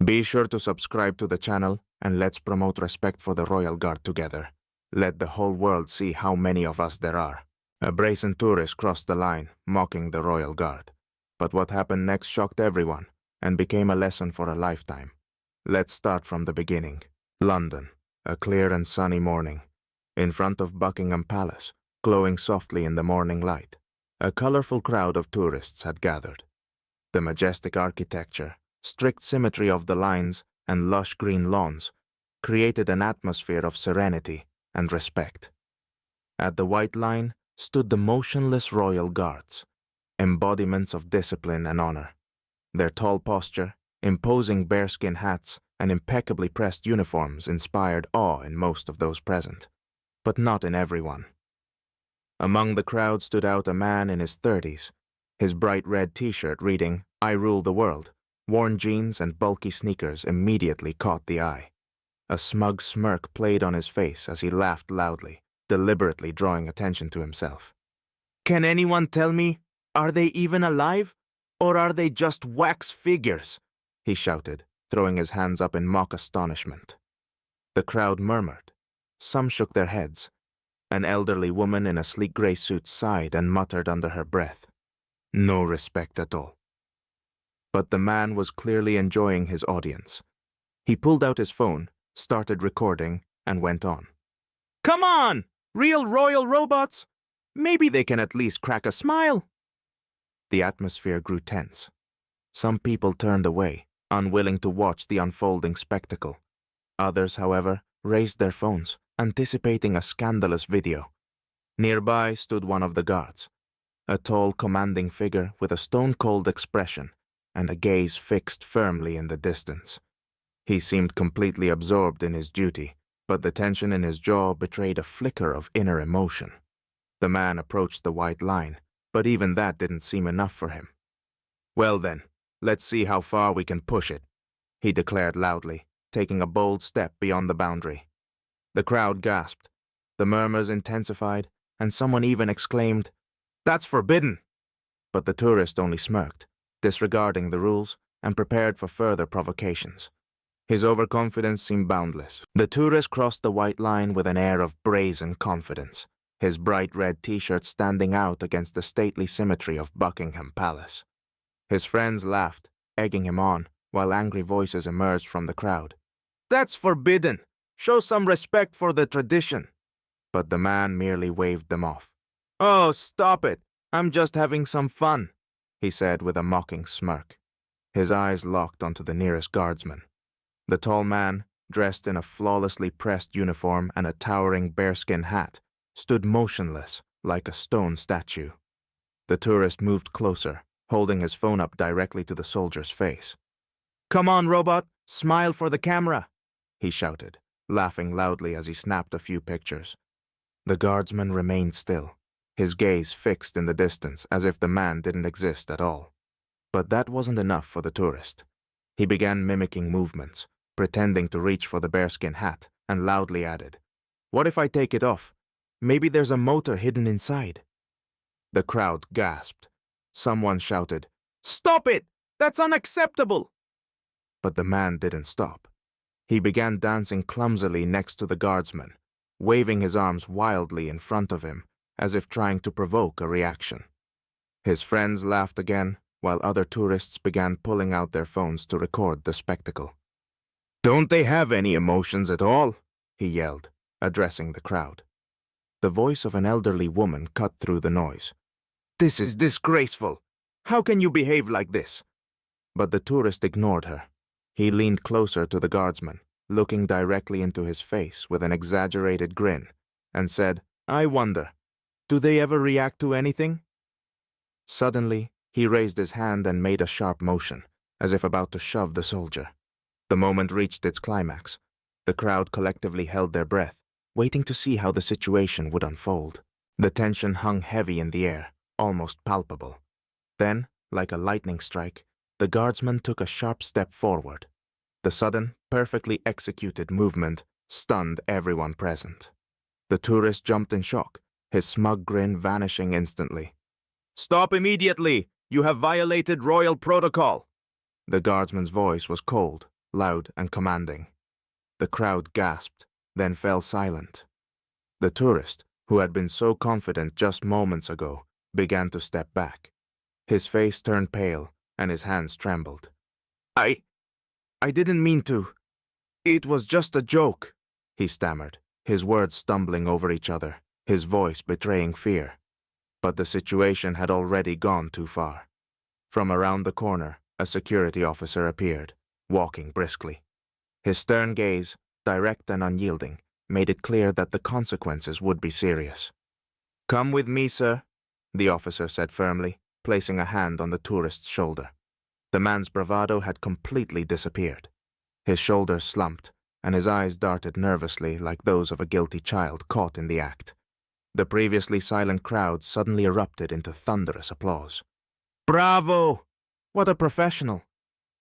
Be sure to subscribe to the channel and let's promote respect for the Royal Guard together. Let the whole world see how many of us there are. A brazen tourist crossed the line, mocking the Royal Guard. But what happened next shocked everyone and became a lesson for a lifetime. Let's start from the beginning. London, a clear and sunny morning. In front of Buckingham Palace, glowing softly in the morning light, a colorful crowd of tourists had gathered. The majestic architecture, strict symmetry of the lines, and lush green lawns created an atmosphere of serenity and respect. At the White Line stood the motionless royal guards, embodiments of discipline and honor. Their tall posture, imposing bearskin hats, and impeccably pressed uniforms inspired awe in most of those present, but not in everyone. Among the crowd stood out a man in his 30s, his bright red t-shirt reading, "I rule the world." Worn jeans and bulky sneakers immediately caught the eye. A smug smirk played on his face as he laughed loudly, deliberately drawing attention to himself. "Can anyone tell me, are they even alive? Or are they just wax figures?" he shouted, throwing his hands up in mock astonishment. The crowd murmured. Some shook their heads. An elderly woman in a sleek gray suit sighed and muttered under her breath, "No respect at all." But the man was clearly enjoying his audience. He pulled out his phone, started recording, and went on. "Come on! Real royal robots! Maybe they can at least crack a smile!" The atmosphere grew tense. Some people turned away, unwilling to watch the unfolding spectacle. Others, however, raised their phones, anticipating a scandalous video. Nearby stood one of the guards, a tall, commanding figure with a stone-cold expression and a gaze fixed firmly in the distance. He seemed completely absorbed in his duty, but the tension in his jaw betrayed a flicker of inner emotion. The man approached the White Line, but even that didn't seem enough for him. "Well then, let's see how far we can push it," he declared loudly, taking a bold step beyond the boundary. The crowd gasped, the murmurs intensified, and someone even exclaimed, "That's forbidden!" But the tourist only smirked, disregarding the rules and prepared for further provocations. His overconfidence seemed boundless. The tourist crossed the White Line with an air of brazen confidence, his bright red t-shirt standing out against the stately symmetry of Buckingham Palace. His friends laughed, egging him on, while angry voices emerged from the crowd. "That's forbidden! Show some respect for the tradition!" But the man merely waved them off. "Oh, stop it! I'm just having some fun," he said with a mocking smirk. His eyes locked onto the nearest guardsman. The tall man, dressed in a flawlessly pressed uniform and a towering bearskin hat, stood motionless like a stone statue. The tourist moved closer, holding his phone up directly to the soldier's face. "Come on, robot, smile for the camera," he shouted, laughing loudly as he snapped a few pictures. The guardsman remained still, his gaze fixed in the distance as if the man didn't exist at all. But that wasn't enough for the tourist. He began mimicking movements, pretending to reach for the bearskin hat, and loudly added, "What if I take it off? Maybe there's a motor hidden inside." The crowd gasped. Someone shouted, "Stop it! That's unacceptable!" But the man didn't stop. He began dancing clumsily next to the guardsman, waving his arms wildly in front of him, as if trying to provoke a reaction. His friends laughed again, while other tourists began pulling out their phones to record the spectacle. "Don't they have any emotions at all?" he yelled, addressing the crowd. The voice of an elderly woman cut through the noise. "This is disgraceful! How can you behave like this?" But the tourist ignored her. He leaned closer to the guardsman, looking directly into his face with an exaggerated grin, and said, "I wonder, do they ever react to anything?" Suddenly, he raised his hand and made a sharp motion, as if about to shove the soldier. The moment reached its climax. The crowd collectively held their breath, waiting to see how the situation would unfold. The tension hung heavy in the air, almost palpable. Then, like a lightning strike, the guardsman took a sharp step forward. The sudden, perfectly executed movement stunned everyone present. The tourist jumped in shock, his smug grin vanishing instantly. "Stop immediately! You have violated royal protocol!" The guardsman's voice was cold, loud and commanding. The crowd gasped, then fell silent. The tourist, who had been so confident just moments ago, began to step back. His face turned pale and his hands trembled. I didn't mean to. It was just a joke, he stammered, his words stumbling over each other, his voice betraying fear. But the situation had already gone too far. From around the corner, a security officer appeared, walking briskly. His stern gaze, direct and unyielding, made it clear that the consequences would be serious. "Come with me, sir," the officer said firmly, placing a hand on the tourist's shoulder. The man's bravado had completely disappeared. His shoulders slumped, and his eyes darted nervously like those of a guilty child caught in the act. The previously silent crowd suddenly erupted into thunderous applause. "Bravo! What a professional!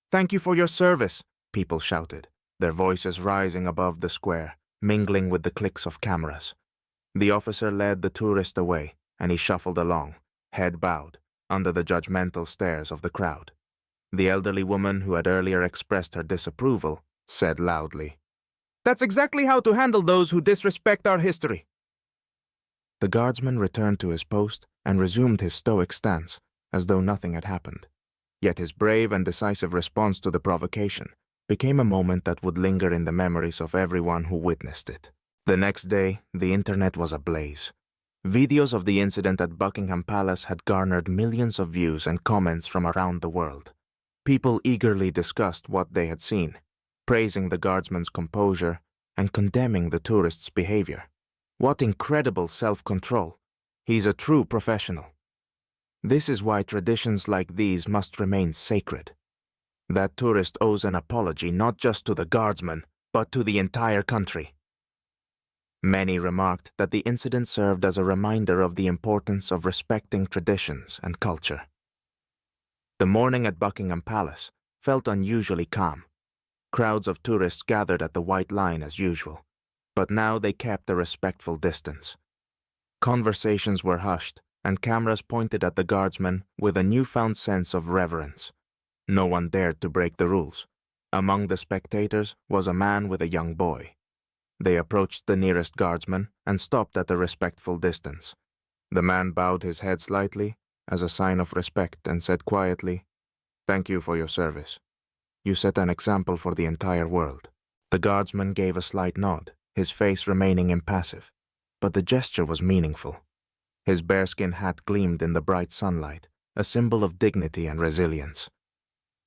Thank you for your service," people shouted, their voices rising above the square, mingling with the clicks of cameras. The officer led the tourist away, and he shuffled along, head bowed, under the judgmental stares of the crowd. The elderly woman who had earlier expressed her disapproval said loudly, "That's exactly how to handle those who disrespect our history." The guardsman returned to his post and resumed his stoic stance, as though nothing had happened. Yet his brave and decisive response to the provocation became a moment that would linger in the memories of everyone who witnessed it. The next day, the internet was ablaze. Videos of the incident at Buckingham Palace had garnered millions of views and comments from around the world. People eagerly discussed what they had seen, praising the guardsman's composure and condemning the tourist's behavior. What incredible self-control! He's a true professional. This is why traditions like these must remain sacred. That tourist owes an apology not just to the guardsman, but to the entire country. Many remarked that the incident served as a reminder of the importance of respecting traditions and culture. The morning at Buckingham Palace felt unusually calm. Crowds of tourists gathered at the White Line as usual, but now they kept a respectful distance. Conversations were hushed, and cameras pointed at the guardsmen with a newfound sense of reverence. No one dared to break the rules. Among the spectators was a man with a young boy. They approached the nearest guardsman and stopped at a respectful distance. The man bowed his head slightly as a sign of respect and said quietly, "Thank you for your service. You set an example for the entire world." The guardsman gave a slight nod, his face remaining impassive, but the gesture was meaningful. His bearskin hat gleamed in the bright sunlight, a symbol of dignity and resilience.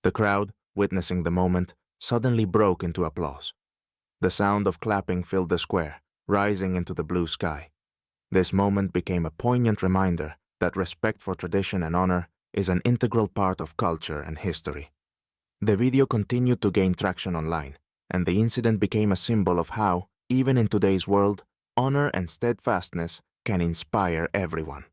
The crowd, witnessing the moment, suddenly broke into applause. The sound of clapping filled the square, rising into the blue sky. This moment became a poignant reminder that respect for tradition and honor is an integral part of culture and history. The video continued to gain traction online, and the incident became a symbol of how, even in today's world, honor and steadfastness can inspire everyone.